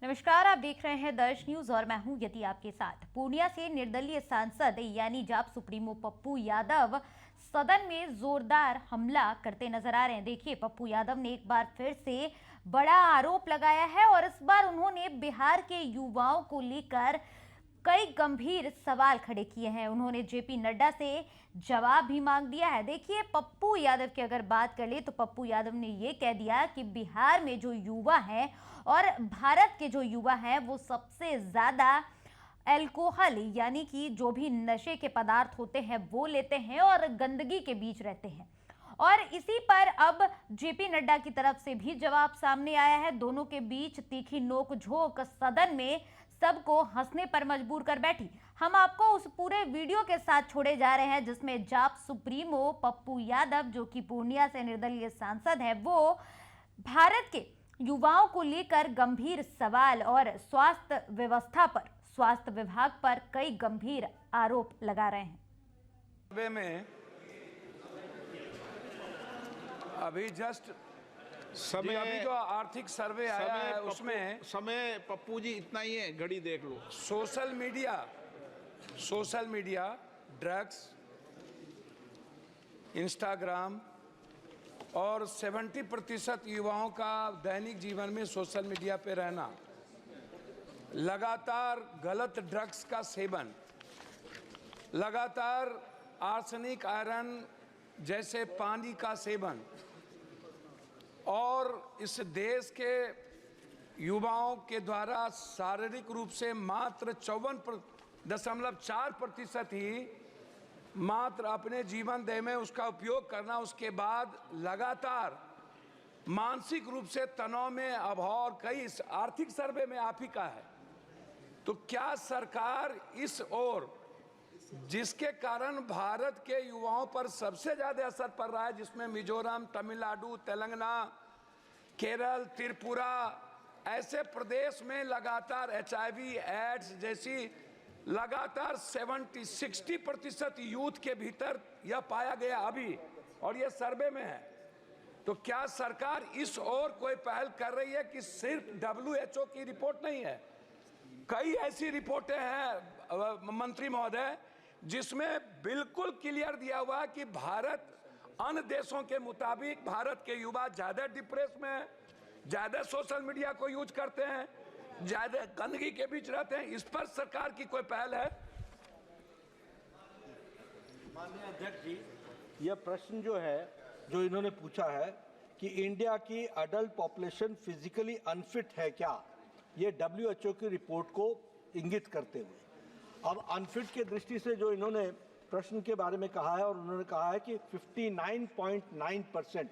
नमस्कार, आप देख रहे हैं दर्श न्यूज और मैं हूं यति आपके साथ। पूर्णिया से निर्दलीय सांसद यानी जाप सुप्रीमो पप्पू यादव सदन में जोरदार हमला करते नजर आ रहे हैं। देखिए, पप्पू यादव ने एक बार फिर से बड़ा आरोप लगाया है और इस बार उन्होंने बिहार के युवाओं को लेकर कई गंभीर सवाल खड़े किए हैं। उन्होंने जेपी नड्डा से जवाब भी मांग दिया है। देखिए, पप्पू यादव की अगर बात कर ले तो पप्पू यादव ने ये कह दिया कि बिहार में जो युवा हैं और भारत के जो युवा हैं वो सबसे ज्यादा अल्कोहल यानी कि जो भी नशे के पदार्थ होते हैं वो लेते हैं और गंदगी के बीच रहते हैं। और इसी पर अब जेपी नड्डा की तरफ से भी जवाब सामने आया है। दोनों के बीच तीखी नोक-झोंक सदन में सबको हंसने पर मजबूर कर बैठी। हम आपको उस पूरे वीडियो के साथ छोड़े जा रहे हैं जिसमें जाप सुप्रीमो पप्पू यादव, जो कि पूर्णिया से निर्दलीय सांसद है, वो भारत के युवाओं को लेकर गंभीर सवाल और स्वास्थ्य व्यवस्था पर, स्वास्थ्य विभाग पर कई गंभीर आरोप लगा रहे हैं। में अभी जस्ट समय अभी जो आर्थिक सर्वे आया है उसमें समय पप्पू जी इतना ही है, घड़ी देख लो। सोशल मीडिया, ड्रग्स, इंस्टाग्राम और 70% युवाओं का दैनिक जीवन में सोशल मीडिया पे रहना, लगातार गलत ड्रग्स का सेवन, लगातार आर्सेनिक, आयरन जैसे पानी का सेवन और इस देश के युवाओं के द्वारा शारीरिक रूप से मात्र 54.4% ही मात्र अपने जीवन देह में उसका उपयोग करना, उसके बाद लगातार मानसिक रूप से तनाव में अभाव और कई आर्थिक सर्वे में आप ही का है। तो क्या सरकार इस ओर, जिसके कारण भारत के युवाओं पर सबसे ज्यादा असर पड़ रहा है, जिसमें मिजोरम, तमिलनाडु, तेलंगाना, केरल, त्रिपुरा ऐसे प्रदेश में लगातार HIV, एड्स जैसी लगातार 60% यूथ के भीतर यह पाया गया अभी, और यह सर्वे में है। तो क्या सरकार इस ओर कोई पहल कर रही है कि सिर्फ WHO की रिपोर्ट नहीं है, कई ऐसी रिपोर्टें हैं मंत्री महोदय जिसमें बिल्कुल क्लियर दिया हुआ है कि भारत अन्य देशों के मुताबिक भारत के युवा ज्यादा डिप्रेस में है, ज्यादा सोशल मीडिया को यूज करते हैं, ज्यादा गंदगी के बीच रहते हैं। इस पर सरकार की कोई पहल है? माननीय अध्यक्ष जी, यह प्रश्न जो है, जो इन्होंने पूछा है कि इंडिया की अडल्ट पॉपुलेशन फिजिकली अनफिट है क्या, ये WHO की रिपोर्ट को इंगित करते हुए, अब अनफिट के दृष्टि से जो इन्होंने प्रश्न के बारे में कहा है, और उन्होंने कहा है कि 59.9%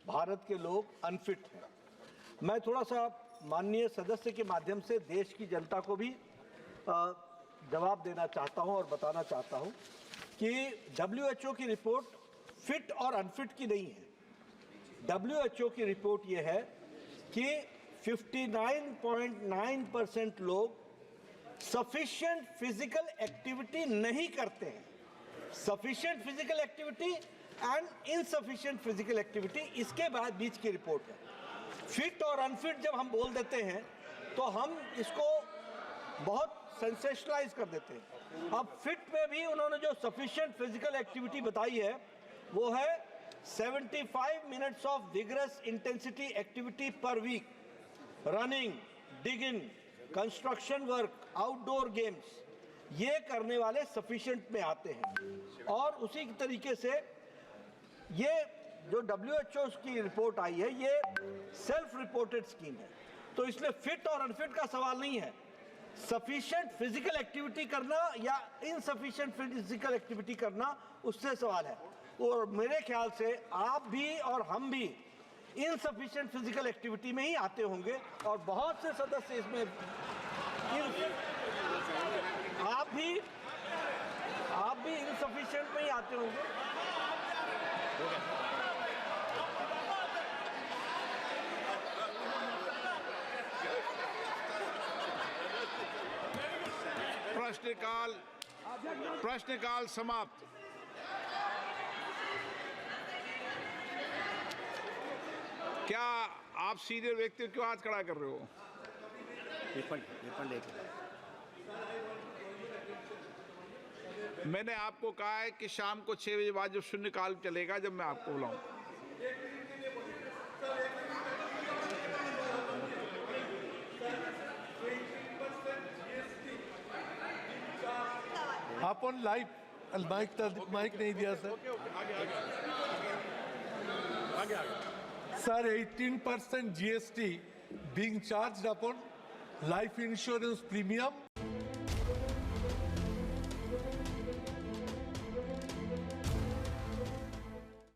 भारत के लोग अनफिट हैं। मैं थोड़ा सा माननीय सदस्य के माध्यम से देश की जनता को भी जवाब देना चाहता हूं और बताना चाहता हूं कि WHO की रिपोर्ट फिट और अनफिट की नहीं है। WHO की रिपोर्ट यह है कि 59.9% लोग सफिशिएंट फिजिकल एक्टिविटी नहीं करते हैं। Sufficient physical activity and insufficient physical activity, इसके बाद बीच की रिपोर्ट है। फिट और अनफिट जब हम बोल देते हैं तो हम इसको बहुत सेंसेशनलाइज कर देते हैं। अब फिट में भी उन्होंने जो सफिशिएंट फिजिकल एक्टिविटी बताई है वो है 75 minutes of vigorous intensity activity per week, running, digging, construction work, outdoor games, ये करने वाले सफिशिएंट में आते हैं। और उसी तरीके से ये जो WHO की रिपोर्ट आई है ये सेल्फ रिपोर्टेड स्कीम है, तो इसलिए फिट और अनफिट का सवाल नहीं है। सफिशिएंट फिजिकल एक्टिविटी करना या इनसफिशिएंट फिजिकल एक्टिविटी करना, उससे सवाल है। और मेरे ख्याल से आप भी और हम भी इनसफिशिएंट फिजिकल एक्टिविटी में ही आते होंगे, और बहुत से सदस्य इसमें आप भी इनसफिशिएंट में ही आते होंगे। प्रश्नकाल समाप्त। क्या आप सीनियर व्यक्ति क्यों हाथ खड़ा कर रहे हो? पेपर लेके मैंने आपको कहा है कि शाम को 6 बजे बाद जब शून्यकाल चलेगा, जब मैं आपको बुलाऊं। आप ऑन लाइव माइक नहीं दिया sir. Sir 18% GST being charged upon life insurance premium